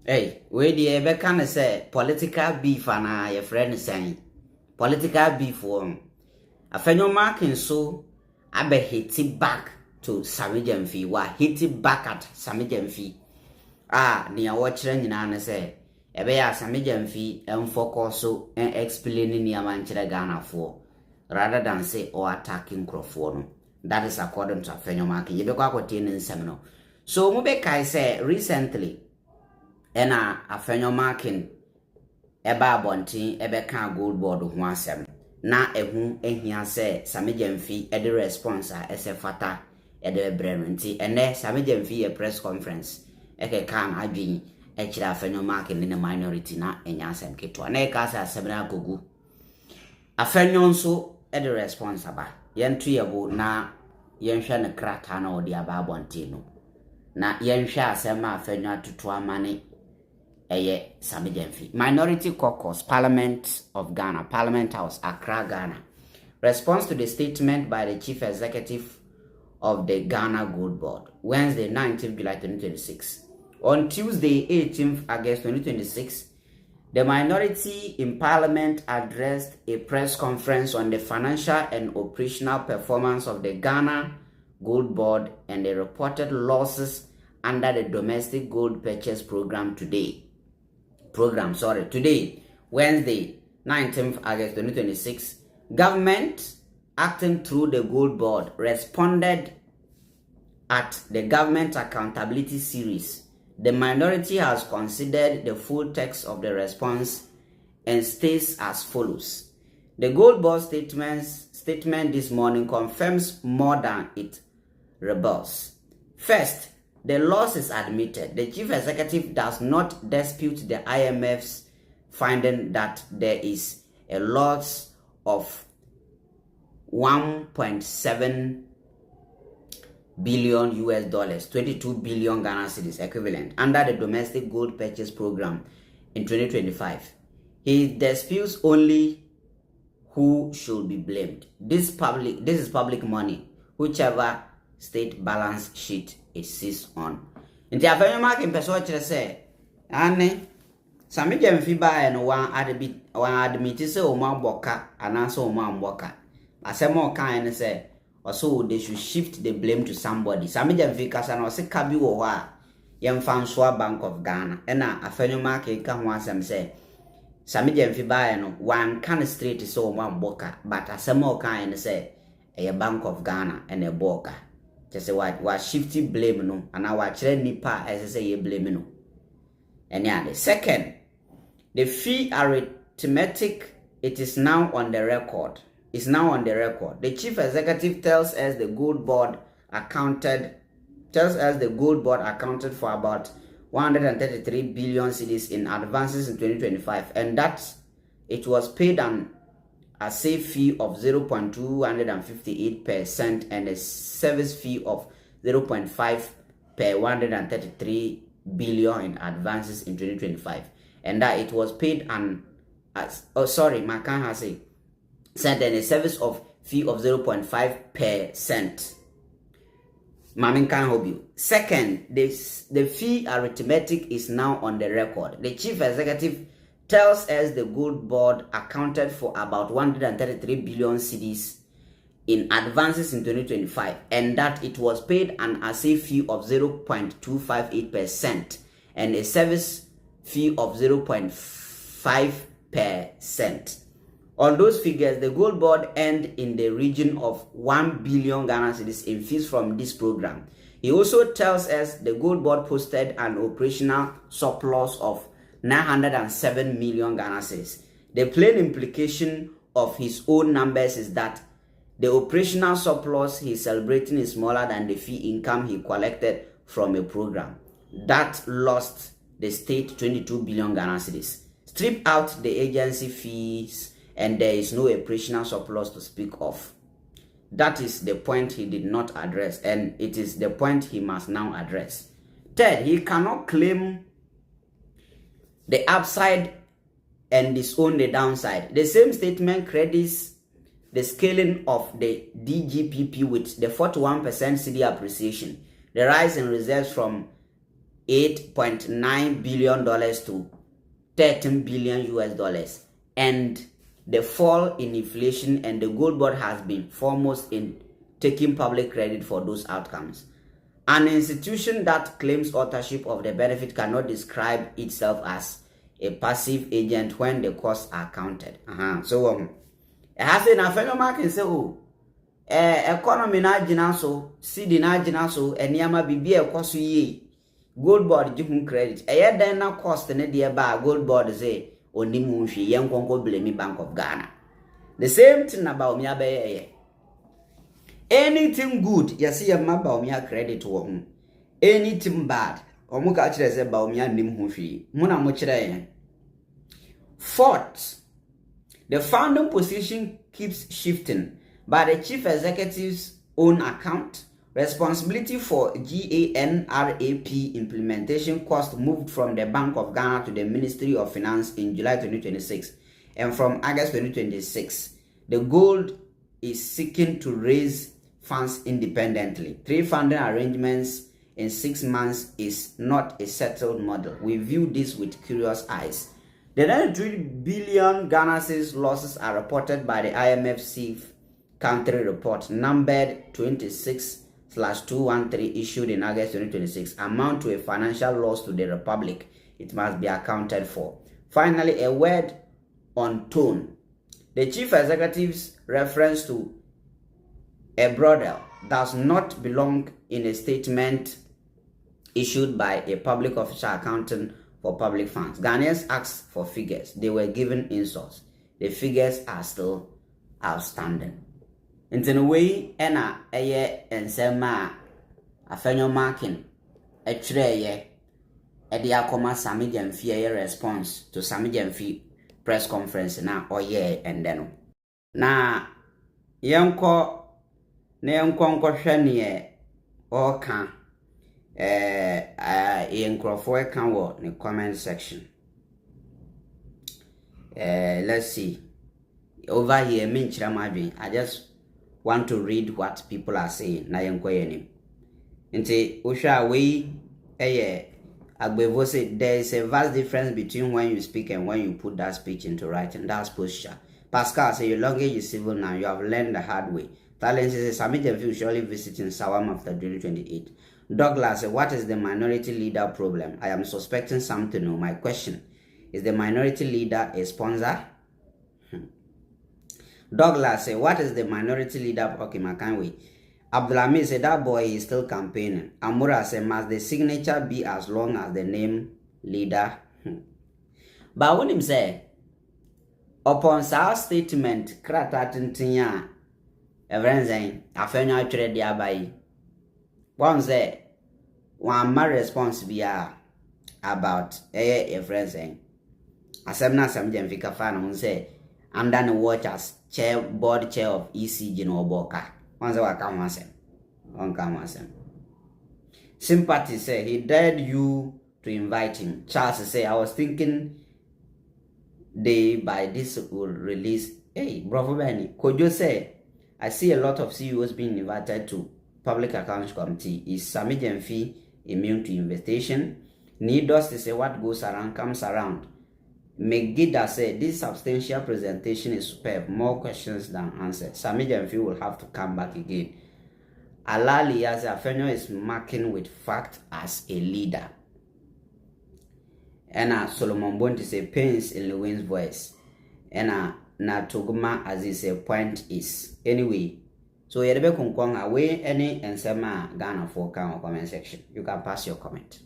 Hey, where the ebe can say political beef and your friend saying political beef one. Afenyo Markin so I be hit it back to Sammy Gyamfi. Wa hit it back at Sammy Gyamfi. Near watching in an say ebe ya Sammy Gyamfi and focus so and explaining near Manchester Ghana for rather than say or attacking Crawford. That is according to Afenyo Markin. You be quite in seminar. So Mube Kai say recently. Ena Afenyo Markin eba abontin ebe kan gold board ho asem na ehu ehia se Sammy Gyamfi e de response a ese fata e de brem nti ene Sammy Gyamfi e press conference e ke kan adwin e kira Afenyo Markin ne minority na enya asem keto na e ka sa asem na agogu Afenyo nso e de response aba yentu yebo na yenhwe ne krata na odi aba abontin no na yenhwe asem Afenyo atutu amane Sammy Gyamfi. Minority Caucus, Parliament of Ghana, Parliament House, Accra, Ghana. Response to the statement by the Chief Executive of the Ghana Gold Board, Wednesday, 19th July 2026. On Tuesday, 18th August 2026, the minority in Parliament addressed a press conference on the financial and operational performance of the Ghana Gold Board and the reported losses under the domestic gold purchase program today, Wednesday, 19th August 2026, government acting through the Gold Board responded at the Government Accountability Series. The minority has considered the full text of the response and states as follows. The Gold Board statement this morning confirms more than it rebels. First, the loss is admitted. The Chief Executive does not dispute the IMF's finding that there is a loss of 1.7 billion US dollars, 22 billion Ghana cedis equivalent under the domestic gold purchase program in 2025. He disputes only who should be blamed. This is public money, whichever state balance sheet it sits on. Inti Afenyo Markin peso chere say ane Sammy Gyamfi ba no wan admit say o ma boka anase o ma mboka. Asemo kan ne say also they should shift the blame to somebody. Sammy Gyamfi kasa no se ka bi wo ho a yemfa nso Bank of Ghana. Ena Afenyo Markin ka ho asem say Sammy Gyamfi ba no wan kan straight say o ma mboka, but asemo kan ne say e Bank of Ghana and e boka. Just what shifty blame no, and our children nipa as say blame no. And yeah, the second, the fee arithmetic, it is now on the record. It's now on the record. The Chief Executive tells us the Gold Board accounted for about 133 billion cedis in advances in 2025, and that it was paid a safe fee of 0.258% and a service fee of 0.5 per 133 billion in advances in 2025, and that it was paid said and a service of fee of 0.5%. Mamin can help you. Second, the fee arithmetic is now on the record. The Chief Executive tells us the Gold Board accounted for about 133 billion cedis in advances in 2025, and that it was paid an asset fee of 0.258% and a service fee of 0.5%. On those figures, the Gold Board earned in the region of 1 billion Ghana cedis in fees from this program. He also tells us the Gold Board posted an operational surplus of 907 million Ghana cedis. The plain implication of his own numbers is that the operational surplus he's celebrating is smaller than the fee income he collected from a program that lost the state 22 billion Ghana cedis. Strip out the agency fees and there is no operational surplus to speak of. That is the point he did not address, and it is the point he must now address. Third, he cannot claim the upside and disown the downside. The same statement credits the scaling of the DGPP with the 41% CD appreciation, the rise in reserves from $8.9 billion to $13 billion US, and the fall in inflation, and the gold board has been foremost in taking public credit for those outcomes. An institution that claims authorship of the benefit cannot describe itself as a passive agent when the costs are counted. So it has in Afenyo Markin say, economy na jina so, CD na jina so, eniyama bibi ekoso ye. Gold board jihun credit. Den na cost ne de ba gold board say onimu hwe yen konko blame Bank of Ghana. The same thing about me abeye. Anything good, you see a map about me credit wo. Anything bad, omu ka kire say ba me anim ho hwe. Muna mo kire yen. Fourth, the founding position keeps shifting, but the chief executive's own account, responsibility for GANRAP implementation cost moved from the Bank of Ghana to the Ministry of Finance in July 2026, and from August 2026, the gold is seeking to raise funds independently. Three funding arrangements in 6 months is not a settled model. We view this with curious eyes. The 93 billion Ghana cedis losses are reported by the IMF Chief Country Report numbered 26/213 issued in August 2026 amount to a financial loss to the Republic. It must be accounted for. Finally, a word on tone. The chief executive's reference to a brothel does not belong in a statement issued by a public official accounting for public funds. Ghanaians asked for figures. They were given insults. The figures are still outstanding. In a way, ena eye ensema Afenyo Markin etreye edi akoma Sammy Gyamfi response to Sammy Gyamfi press conference na oye endeno. Na yenko hwehwe ne oka yenkrofo eka wo ne comment section. Let's see. Over here I just want to read what people are saying. Na yenko yenim. Nti ohwa we Agbevo said there is a vast difference between when you speak and when you put that speech into writing. That's posture. Pascal said your language is civil now. You have learned the hard way. Talent says Sammy Gyamfi will surely visit in Sawam after 2028. Douglas said, what is the minority leader problem? I am suspecting some to know. My question, is the minority leader a sponsor? Douglas said, what is the minority leader? Okay, Makanwe. Abdulhamid said, that boy is still campaigning. Amura said, must the signature be as long as the name leader? But when him say, upon our statement, kratatintinya, everyone saying, Afenyo atwere dia bai. One say, one my response be about everyone saying, Asemna Sammy Gyamfi kafana one say, I'm done watch as board chair of ECG no Boka. One say what come one say. Sympathy say he dared you to invite him. Charles say I was thinking they by this will release. Hey, brother Benny, could you say I see a lot of CEOs being invited to Public Accounts Committee. Is Sammy Gyamfi immune to invitation? Needless to say, what goes around comes around. Megida said this substantial presentation is superb. More questions than answers. Sammy Gyamfi will have to come back again. Alali as Afenyo is marking with fact as a leader. And Solomon Bonti say pains in Lewin's voice. And Natuguma as he say point is. Anyway, so you be away any and Ghana for comment section. You can pass your comment.